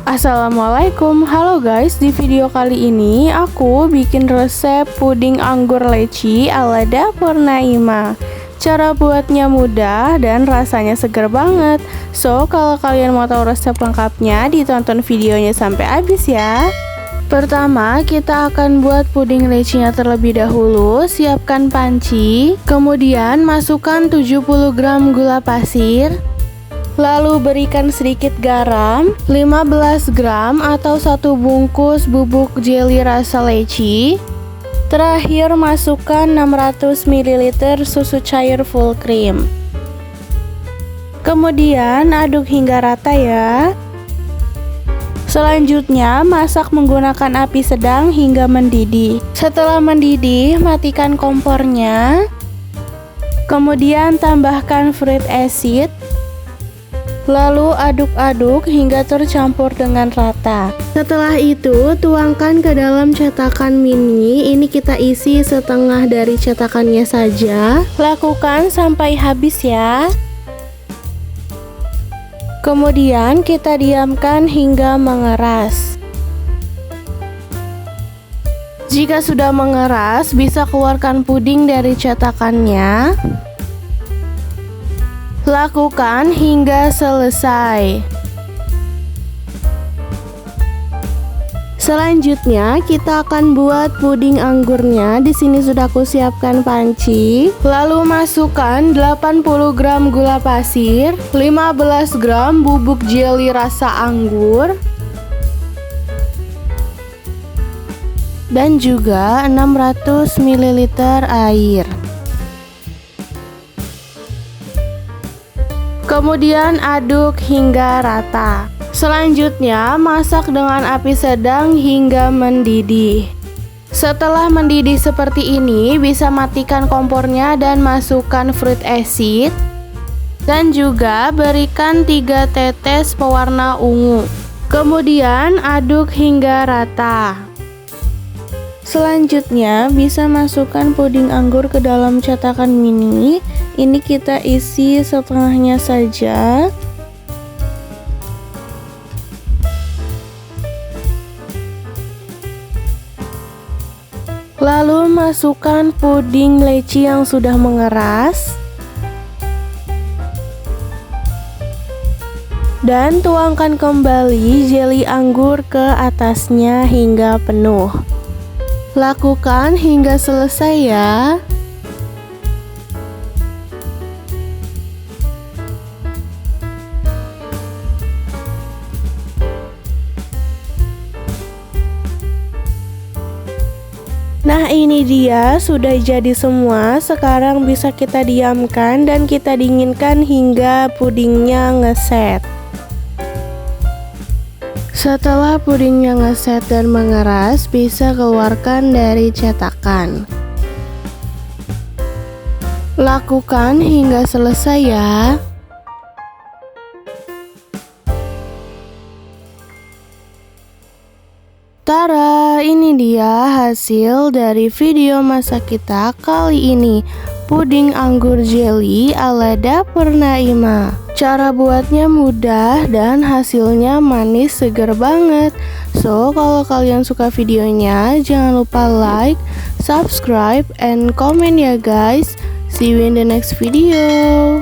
Assalamualaikum, halo guys. Di video kali ini aku bikin resep puding anggur leci ala dapur Naima. Cara buatnya mudah dan rasanya seger banget. So, kalau kalian mau tahu resep lengkapnya, ditonton videonya sampai habis ya. Pertama, kita akan buat puding lecinya terlebih dahulu. Siapkan panci, kemudian masukkan 70 gram gula pasir. Lalu berikan sedikit garam, 15 gram atau 1 bungkus bubuk jelly rasa leci. Terakhir masukkan 600 ml susu cair full cream. Kemudian aduk hingga rata ya. Selanjutnya masak menggunakan api sedang hingga mendidih. Setelah mendidih, matikan kompornya. Kemudian tambahkan fruit acid. Lalu aduk-aduk hingga tercampur dengan rata. Setelah itu tuangkan ke dalam cetakan mini. Ini kita isi setengah dari cetakannya saja. Lakukan sampai habis ya. Kemudian kita diamkan hingga mengeras. Jika sudah mengeras, bisa keluarkan puding dari cetakannya. Lakukan hingga selesai. Selanjutnya kita akan buat puding anggurnya. Di sini sudah aku siapkan panci. Lalu masukkan 80 gram gula pasir, 15 gram bubuk jelly rasa anggur, dan juga 600 ml air. Kemudian aduk hingga rata. Selanjutnya masak dengan api sedang hingga mendidih. Setelah mendidih seperti ini, bisa matikan kompornya dan masukkan fruit acid. Dan juga berikan 3 tetes pewarna ungu. Kemudian aduk hingga rata. Selanjutnya bisa masukkan puding anggur ke dalam cetakan mini. Ini kita isi setengahnya saja. Lalu masukkan puding leci yang sudah mengeras. Dan tuangkan kembali jelly anggur ke atasnya hingga penuh. Lakukan hingga selesai ya. Nah, ini dia sudah jadi semua. Sekarang bisa kita diamkan dan kita dinginkan hingga pudingnya ngeset. Setelah pudingnya ngeset dan mengeras, bisa keluarkan dari cetakan. Lakukan hingga selesai ya. Tara, ini dia hasil dari video masak kita kali ini. Puding anggur jelly ala dapur Naima. Cara buatnya mudah dan hasilnya manis seger banget. So, kalau kalian suka videonya, jangan lupa like, subscribe, and comment ya guys. See you in the next video.